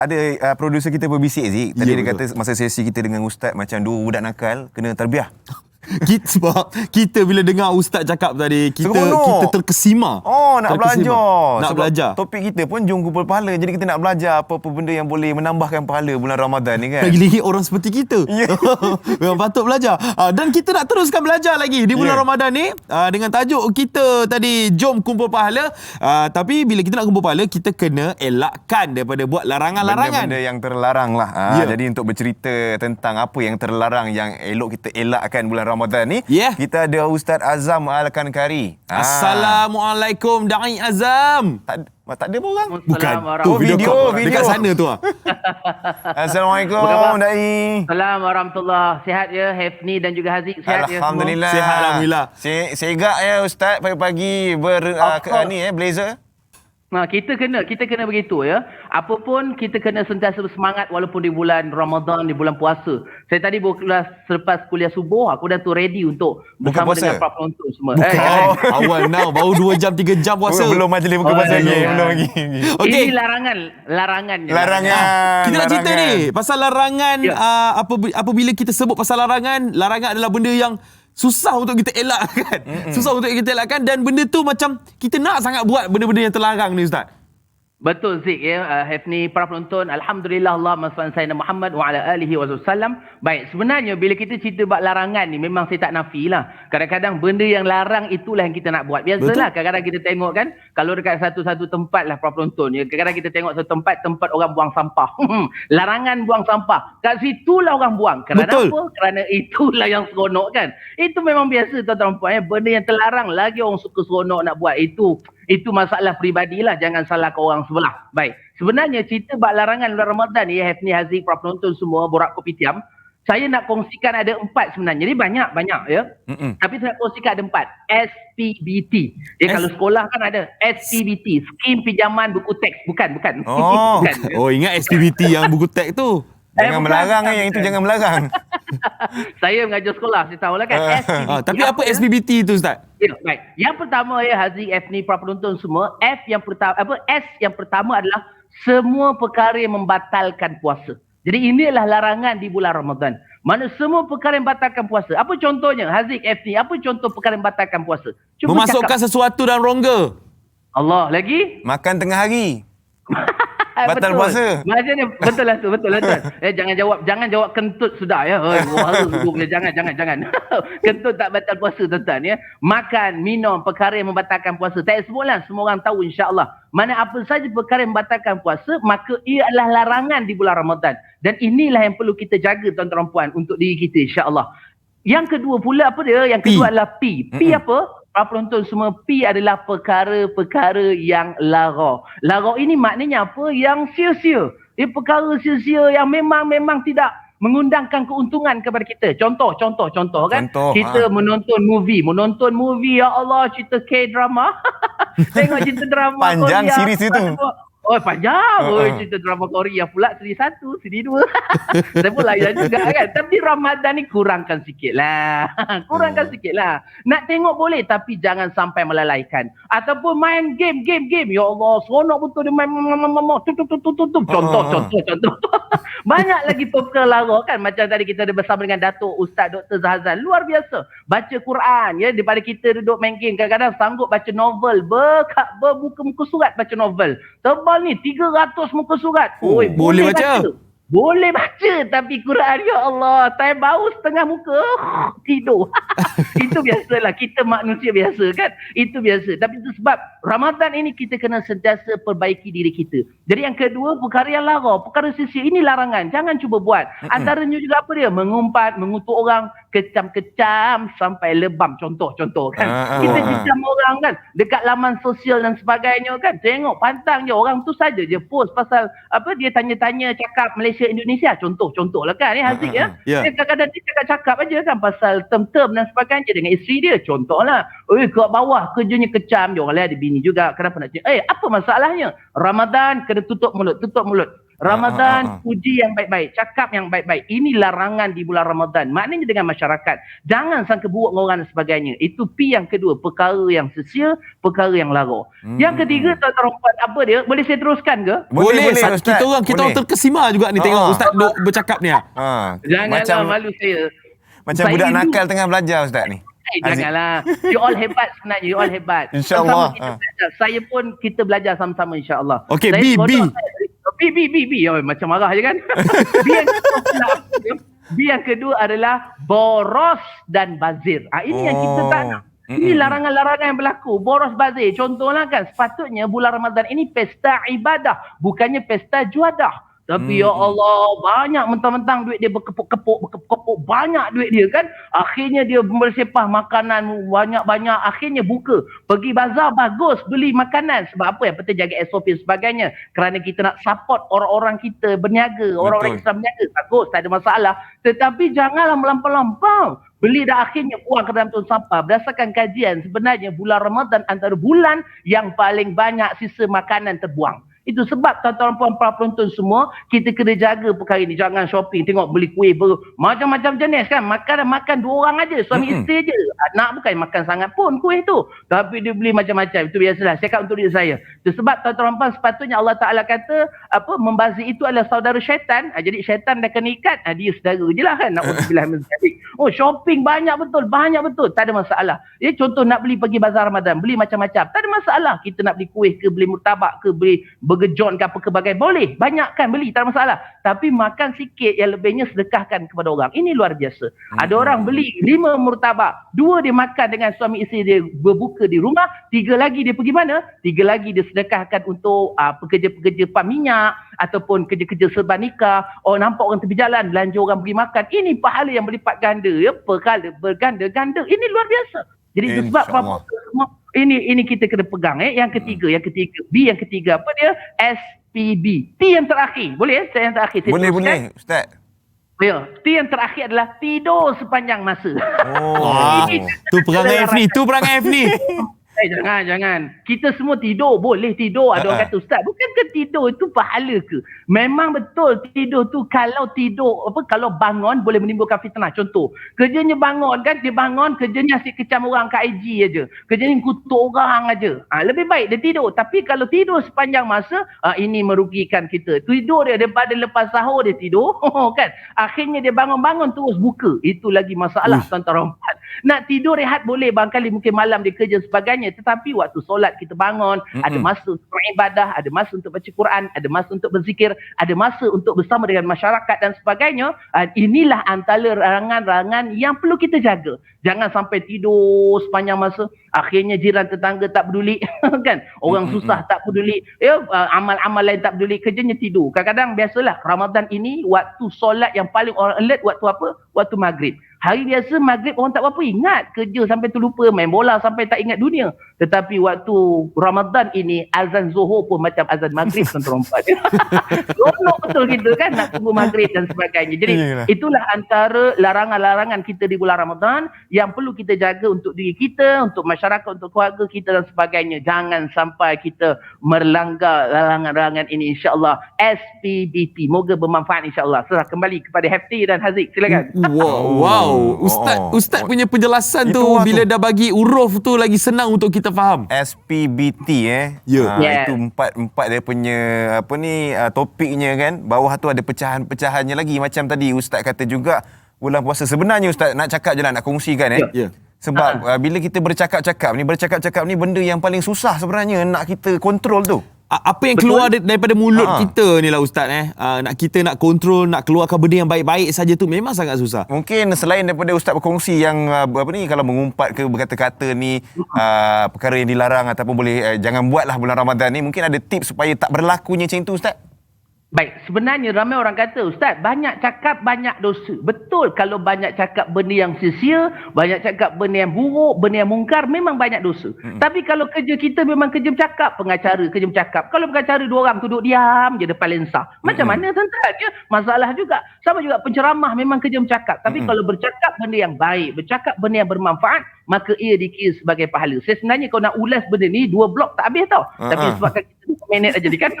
ada producer kita berbisik Zik. Tadi dia kata masa sesi kita dengan Ustaz macam dua budak nakal kena tarbiyah. Sebab kita bila dengar Ustaz cakap tadi, kita terkesima. Nak belajar. Nak belajar. Topik kita pun jom kumpul pahala. Jadi kita nak belajar apa-apa benda yang boleh menambahkan pahala bulan Ramadan ni kan. Lagi-lagi orang seperti kita. Memang patut belajar. Dan kita nak teruskan belajar lagi di bulan Ramadan ni dengan tajuk kita tadi, jom kumpul pahala. Tapi bila kita nak kumpul pahala, kita kena elakkan daripada buat larangan-larangan. Benda-benda yang terlarang lah. Jadi untuk bercerita tentang apa yang terlarang yang elok kita elakkan bulan Ramadan ni, kita ada Ustaz Azam Al-Kankari. Assalamualaikum Da'i Azam. Tak ada pun orang. Bukan. Video dekat sana tu. Assalamualaikum Da'i. Assalamualaikum warahmatullahi. Sihat ya Hefni dan juga Haziq? Sihat Alhamdulillah. ya semua? Sihat alhamdulillah. Segak ya Ustaz pagi-pagi blazer. Kita kena begitu ya. Apapun kita kena sentiasa bersemangat walaupun di bulan Ramadan, di bulan puasa. Saya tadi selepas kuliah subuh, aku dah tu ready untuk bersama dengan para penonton semua. Awal now, baru 2 jam 3 jam puasa. Belum majlis buka puasa lagi. Belum lagi. Okay. Ini larangan. Kita nak cerita ni pasal larangan. Apabila kita sebut pasal larangan adalah benda yang susah untuk kita elakkan. Susah untuk kita elakkan, dan benda tu macam kita nak sangat buat benda-benda yang terlarang ni Ustaz. Betul Zik ya, Hefni, para penonton, alhamdulillah, Allahumma salli ala Muhammad wa ala alihi wasallam. Baik, sebenarnya bila kita cerita buat larangan ni, memang saya tak nafilah. Kadang-kadang benda yang larang itulah yang kita nak buat. Biasalah kadang-kadang kita tengok kan, kalau dekat satu-satu tempat lah para penonton ya, kadang-kadang kita tengok satu tempat orang buang sampah. Larangan buang sampah. Kat situlah orang buang. Kerana apa? Kerana itulah yang seronok kan. Itu memang biasa tuan-tuan puan ya, benda yang terlarang lagi orang suka seronok nak buat. Itu masalah peribadilah, jangan salahkan orang sebelah. Baik, sebenarnya cerita bab larangan bulan Ramadan ni, Hefni, Haziq, para penonton semua, Borak Kopitiam, saya nak kongsikan ada 4 sebenarnya. Jadi banyak ya. Tapi saya nak kongsikan ada 4. SPBT. Kalau sekolah kan ada SPBT, Skim Pinjaman Buku Teks. Bukan. Bukan. Ingat SPBT yang buku teks tu. Jangan melarang yang itu jangan melarang. Saya mengajar sekolah, saya tahu lah kan. SPBT. Tapi apa SPBT tu Ustaz? Ya, baik. Yang pertama ya Haziq, Hefni, para penonton semua, S yang pertama adalah semua perkara yang membatalkan puasa. Jadi inilah larangan di bulan Ramadan. Mana semua perkara yang membatalkan puasa. Apa contohnya Haziq, Hefni? Apa contoh perkara yang membatalkan puasa? Memasukkan sesuatu dalam rongga. Allah, lagi? Makan tengah hari. Batal puasa. Maksudnya betul lah tu. Jangan jawab kentut sudah ya. Jangan. Kentut tak batal puasa tuan-tuan ya. Makan, minum perkara yang membatalkan puasa. Tak sebutlah, semua orang tahu insya-Allah. Mana apa saja perkara yang membatalkan puasa, maka ia adalah larangan di bulan Ramadan. Dan inilah yang perlu kita jaga tuan-tuan puan untuk diri kita insya-Allah. Yang kedua pula apa dia? Yang kedua adalah P. P apa? Para penonton semua, P adalah perkara-perkara yang lara. Lara ini maknanya apa? Yang sia-sia. Dia perkara sia-sia yang memang tidak mengundangkan keuntungan kepada kita. Contoh kan. Kita menonton movie, ya Allah, cerita K-drama. Tengok cerita drama panjang Korea. Series itu. Panjang. Cerita drama Korea pula seri 1, seri 2. Saya pun layan juga kan. Tapi Ramadan ni kurangkan sikit lah. Nak tengok boleh, tapi jangan sampai melalaikan. Ataupun main game. Ya Allah, seronok betul dia main. Contoh. Banyak lagi perkara lara kan. Macam tadi kita ada bersama dengan Datuk Ustaz Dr. Zahazan. Luar biasa. Baca Quran ya. Daripada kita duduk main game, kadang-kadang sanggup baca novel. Bermuka-muka surat baca novel. Tebal ni 300 muka surat. Boleh baca. Boleh baca, tapi Quran, ya Allah, time bau setengah muka, tidur. Itu biasalah, kita manusia biasa kan. Itu biasa. Tapi itu sebab Ramadan ini kita kena sentiasa perbaiki diri kita. Jadi yang kedua, perkara yang lara, perkara sia-sia, ini larangan. Jangan cuba buat. Antaranya juga apa dia? Mengumpat, mengutuk orang, kecam-kecam sampai lebam. Contoh kan. Kita kecam orang kan, dekat laman sosial dan sebagainya kan. Tengok, pantang je. Orang tu saja je post pasal apa, dia tanya-tanya cakap Malaysia Indonesia, contoh lah kan Haziq ya. Dia kadang-kadang dia cakap aja kan pasal term-term dan sebagainya dengan isteri dia, contohlah. Kat bawah kerjanya kecam je, orang lain ada bini juga, kenapa nak apa masalahnya? Ramadan kena tutup mulut. Ramadan, puji yang baik-baik, cakap yang baik-baik. Ini larangan di bulan Ramadan. Maknanya dengan masyarakat, jangan sangka buruk dengan orang dan sebagainya. Itu P yang kedua, perkara yang sia-sia, perkara yang lara. Yang ketiga, tuan-tuan puan, apa dia? Boleh saya teruskan ke? Boleh Ustaz. kita orang terkesima juga ni tengok Ustaz duk bercakap ni. Janganlah malu saya. Macam budak nakal tengah belajar Ustaz ni. Janganlah. You all hebat sebenarnya. You all hebat. InsyaAllah. Saya pun kita belajar sama-sama insyaAllah. Okey, Saya B. B. Oh, macam marah je kan. B yang kedua adalah boros dan bazir. Ini yang kita tak nak. Ini larangan-larangan yang berlaku. Boros bazir. Contohlah kan, sepatutnya bulan Ramadan ini pesta ibadah. Bukannya pesta juadah. Tapi ya Allah, banyak mentang-mentang duit dia berkepuk-kepuk, banyak duit dia kan. Akhirnya dia bersepah makanan banyak-banyak, akhirnya buka. Pergi bazar bagus, beli makanan. Sebab apa? Yang penting jaga SOP dan sebagainya. Kerana kita nak support orang-orang kita berniaga, orang-orang Islam berniaga. Bagus, tak ada masalah. Tetapi janganlah melampau-lampau. Beli dah akhirnya buang ke dalam tong sampah. Berdasarkan kajian, sebenarnya bulan Ramadan antara bulan yang paling banyak sisa makanan terbuang. Itu sebab tuan-tuan puan para penonton semua, kita kena jaga perkara ini. Jangan shopping, tengok beli kuih macam-macam jenis kan. Makan 2 orang aja, suami isteri je. Anak bukan makan sangat pun kuih tu. Tapi dia beli macam-macam. Itu biasalah. Cakap untuk diri saya. Itu sebab tuan-tuan puan sepatutnya Allah Ta'ala kata, membazir itu adalah saudara syaitan. Jadi syaitan dah kena ikat, dia saudara je lah kan. Na'udzubillah min dzalik. Oh, shopping banyak betul. Tak ada masalah. Contoh nak beli pergi bazar Ramadan, beli macam-macam. Tak ada masalah. Kita nak beli kuih ke, beli murtabak ke, beli bergejon ke apa ke bagai, boleh banyakkan beli, tak ada masalah, tapi makan sikit, yang lebihnya sedekahkan kepada orang. Ini luar biasa. Ada orang beli 5 murtabak, 2 dia makan dengan suami isteri dia berbuka di rumah, 3 lagi dia pergi mana? 3 lagi dia sedekahkan untuk pekerja-pekerja pam minyak ataupun kerja-kerja serba nikah. Nampak orang tepi jalan belanja orang pergi makan, ini pahala yang berlipat ganda, perkara berganda-ganda. Ini luar biasa. Jadi itu sebab semua ini kita kena pegang. Yang ketiga B yang ketiga apa dia? SPB. T yang terakhir. Boleh saya yang terakhir? Boleh Ustaz. Ya, T yang terakhir adalah tidur sepanjang masa. Tu perangai F ni. Jangan. Kita semua tidur, boleh tidur. Ada orang kata, Ustaz, bukankah tidur itu pahala ke? Memang betul, tidur tu kalau bangun boleh menimbulkan fitnah. Contoh, kerjanya bangun kan, dia bangun, kerjanya asyik kecam orang kat IG aja. Kerjanya kutuk orang aja. Lebih baik dia tidur. Tapi kalau tidur sepanjang masa, ini merugikan kita. Tidur dia daripada lepas sahur dia tidur, kan? Akhirnya dia bangun-bangun terus buka. Itu lagi masalah, tuan-tuan. Nak tidur rehat boleh, barangkali mungkin malam dia kerja sebagainya. Tetapi waktu solat kita bangun, ada masa untuk beribadah, ada masa untuk baca Quran, ada masa untuk berzikir, ada masa untuk bersama dengan masyarakat dan sebagainya. Inilah antara larangan-larangan yang perlu kita jaga. Jangan sampai tidur sepanjang masa, akhirnya jiran tetangga tak peduli, kan? Orang susah tak peduli, amal-amal lain tak peduli, kerjanya tidur. Kadang-kadang biasalah Ramadan ini waktu solat yang paling orang alert waktu apa? Waktu maghrib. Hari biasa maghrib orang tak apa ingat, kerja sampai terlupa, main bola sampai tak ingat dunia. Tetapi waktu Ramadan ini azan Zuhur pun macam azan maghrib, tuan-tuan. Ronok betul kita kan nak tunggu maghrib dan sebagainya. Jadi itulah antara larangan-larangan kita di bulan Ramadan yang perlu kita jaga untuk diri kita, untuk masyarakat, untuk keluarga kita dan sebagainya. Jangan sampai kita melanggar larangan-larangan ini, insya-Allah. SPBT, moga bermanfaat insya-Allah. Serah kembali kepada Hefti dan Haziq, silakan. Wow. Ustaz punya penjelasan tu bila dah bagi huruf tu lagi senang untuk kita faham. SPBT itu empat dia punya topiknya kan. Bawah tu ada pecahan-pecahannya lagi. Macam tadi Ustaz kata juga, bulan puasa sebenarnya Ustaz nak cakap je lah, nak kongsikan sebab bila kita bercakap-cakap ni benda yang paling susah sebenarnya nak kita kontrol tu. Apa yang keluar daripada mulut kita ni lah Ustaz kita nak kontrol, nak keluarkan benda yang baik-baik saja tu memang sangat susah. Mungkin selain daripada Ustaz berkongsi yang kalau mengumpat ke berkata-kata ni perkara yang dilarang ataupun boleh jangan buatlah bulan Ramadan ni, mungkin ada tips supaya tak berlakunya macam tu Ustaz? Baik, sebenarnya ramai orang kata, Ustaz, banyak cakap, banyak dosa. Betul, kalau banyak cakap benda yang sia-sia, banyak cakap benda yang buruk, benda yang mungkar, memang banyak dosa. Tapi kalau kerja kita memang kerja bercakap, pengacara kerja bercakap. Kalau pengacara 2 orang duduk diam je depan lensa. Macam mana tuan-tuan? Masalah juga. Sama juga penceramah memang kerja bercakap. Tapi kalau bercakap benda yang baik, bercakap benda yang bermanfaat, maka ia dikira sebagai pahala. Sebenarnya kalau nak ulas benda ni 2 blok tak habis tau. Tapi sebabkan kita minit aja ni kan.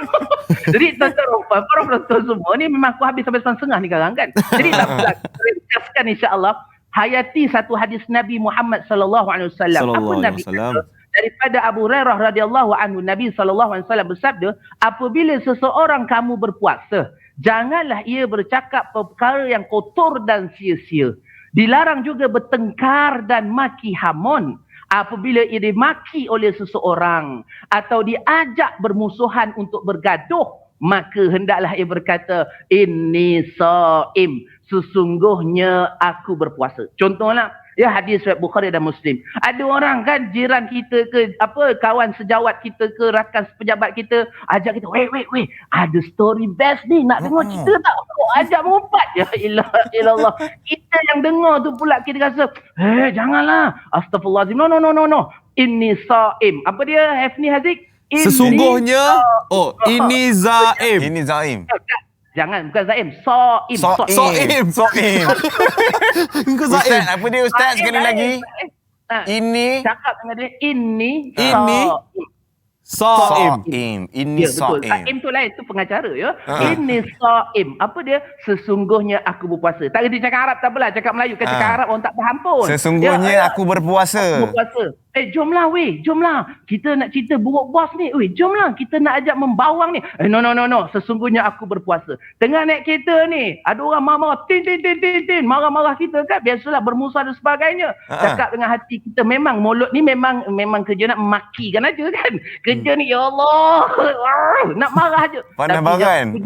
Jadi tuan-tuan, para penonton semua ni memang aku habis sampai 9:30 ni sekarang kan. Jadi tak apa, kita ringkaskan insya-Allah hayati satu hadis Nabi Muhammad sallallahu alaihi wasallam. Apa Nabi kata? Daripada Abu Hurairah radhiyallahu anhu, Nabi sallallahu alaihi wasallam bersabda, apabila seseorang kamu berpuasa, janganlah ia bercakap perkara yang kotor dan sia-sia. Dilarang juga bertengkar dan maki hamun. Apabila ia dimaki oleh seseorang atau diajak bermusuhan untuk bergaduh, maka hendaklah ia berkata, inni saim, sesungguhnya aku berpuasa. Contohlah, ya hadis riwayat Bukhari dan Muslim. Ada orang kan jiran kita ke kawan sejawat kita ke rakan pejabat kita ajak kita, weh, ada story best ni, nak dengar cerita tak? Ajak mengumpat. Ya ilallah. Kita yang dengar tu pula kita rasa, janganlah. Astaghfirullahalazim. No. Inni saim. Apa dia Hafni Haziq? Sesungguhnya ini zaim. Ini Zaim. Jangan, bukan zaim. Saim. Soim. Kau Ustaz, zaim. apa dia Ustaz sekali lagi? Ini Cakap dengan dia, ini Saim. Ini Ya, betul. Saim. Saim tu lain, tu pengacara ya. Ini saim. Apa dia? Sesungguhnya aku berpuasa. Tak kena cakap Arab tak apalah, cakap Melayu. Kan cakap Arab orang tak faham pun. Sesungguhnya aku berpuasa. Berpuasa. Jomlah jomlah. Kita nak cerita buruk bos ni. Jomlah kita nak ajak membawang ni. No. Sesungguhnya aku berpuasa. Tengah naik kereta ni, ada orang marah-marah, tin. Marah-marah kita kan. Biasalah bermusuh dan sebagainya. Cakap dengan hati kita, memang mulut ni memang kerja nak memakikan aja kan. Kerja ni ya Allah. Nak marah aja. Pandai-baran.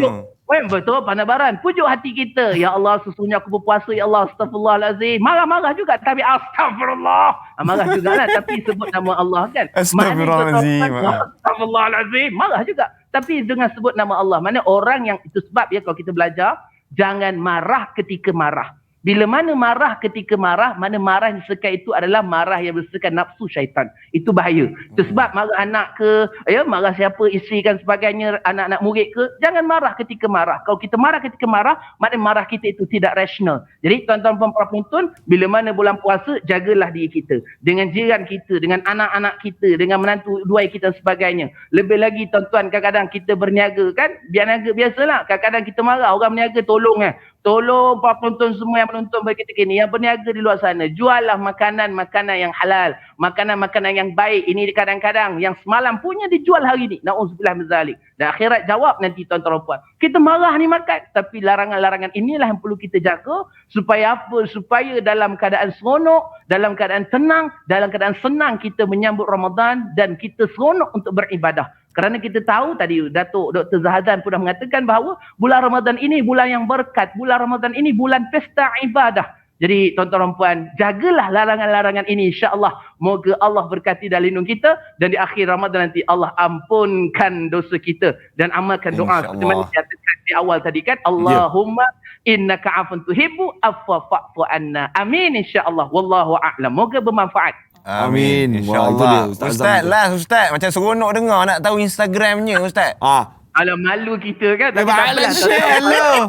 Betul, pandai-baran. Pujuk hati kita. Ya Allah, sesungguhnya aku berpuasa. Ya Allah, astagfirullahalazim. Marah-marah juga. Tapi astagfirullah. Marah juga lah. Tapi sebut nama Allah kan. Astagfirullahalazim. Astagfirullahalazim. Marah juga. Tapi dengan sebut nama Allah. Mana orang yang, itu sebab ya kalau kita belajar, jangan marah ketika marah. Bila mana marah ketika marah, mana marah yang diserahkan itu adalah marah yang berserahkan nafsu syaitan. Itu bahaya. Itu sebab marah anak ke, marah siapa, isteri dan sebagainya, anak-anak murid ke, jangan marah ketika marah. Kalau kita marah ketika marah, maknanya marah kita itu tidak rasional. Jadi tuan-tuan para penonton, bila mana bulan puasa, jagalah diri kita. Dengan jiran kita, dengan anak-anak kita, dengan menantu dua kita dan sebagainya. Lebih lagi tuan-tuan, kadang-kadang kita berniaga kan, biar niaga biasalah. Kadang-kadang kita marah, orang berniaga tolong Tolong para penonton semua yang menonton bagi kita ni, yang berniaga di luar sana, juallah makanan-makanan yang halal, makanan-makanan yang baik. Ini kadang-kadang yang semalam punya dijual hari ni. Na'udzubillah min zalik. Dan akhirat jawab nanti tuan-tuan dan puan. Kita marah ni makan, tapi larangan-larangan inilah yang perlu kita jaga supaya apa? Supaya dalam keadaan seronok, dalam keadaan tenang, dalam keadaan senang kita menyambut Ramadan dan kita seronok untuk beribadah. Kerana kita tahu tadi Datuk Dr. Zahazan pun dah mengatakan bahawa bulan Ramadan ini bulan yang berkat, bulan Ramadan ini bulan pesta ibadah. Jadi tuan-tuan dan puan, jagalah larangan-larangan ini, insya-Allah. Moga Allah berkati dan lindungi kita dan di akhir Ramadan nanti Allah ampunkan dosa kita dan amalkan doa seperti mana dikatakan di awal tadi kan, Allahumma innaka afun tuhibbu afwa fa'fu anna. Amin, insya-Allah. Wallahu a'lam. Moga bermanfaat. Amin. InsyaAllah. Wah, Ustaz, macam seronok dengar nak tahu Instagramnya Ustaz. Alah, malu kita kan. Tapi Balas share lo.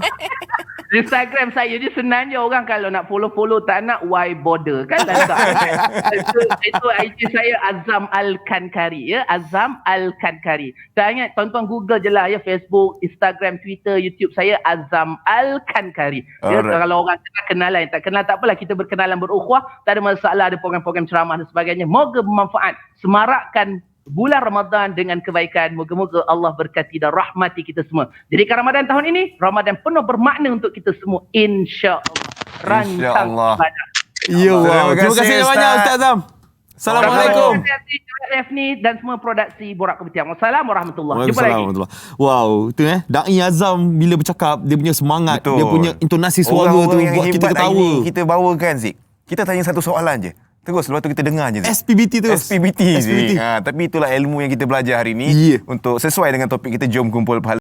Instagram saya ni senang je, orang kalau nak follow tak nak, why bother kan. Itu IG saya Azam Al-Kankari ya, Azam Al-Kankari. Tak ingat, tonton Google je lah ya, Facebook, Instagram, Twitter, YouTube saya Azam Al-Kankari. Ya, kalau orang kenalan, tak kenal tak apalah, kita berkenalan berukhuwah, tak ada masalah, ada program-program ceramah dan sebagainya. Moga bermanfaat. Semarakkan bulan Ramadan dengan kebaikan. Moga-moga Allah berkati dan rahmati kita semua. Jadi Ramadan tahun ini, Ramadan penuh bermakna untuk kita semua. InsyaAllah. Rancang ibadah. Ya, wow. Terima kasih banyak Ustaz Azam. Assalamualaikum. Terima kasih Rafni dan semua produksi Borak Keputihan. Wassalamualaikum warahmatullahi. Jumpa lagi. Wow, tu Da'i Azam bila bercakap, dia punya semangat, betul, dia punya intonasi suara orang-orang tu yang buat kita ketawa. Kita bawakan Zik. Kita tanya satu soalan je. Terus lepas tu kita dengar je. SPBT terus. SPBT. Tapi itulah ilmu yang kita belajar hari ni. Untuk sesuai dengan topik kita, jom kumpul pahala.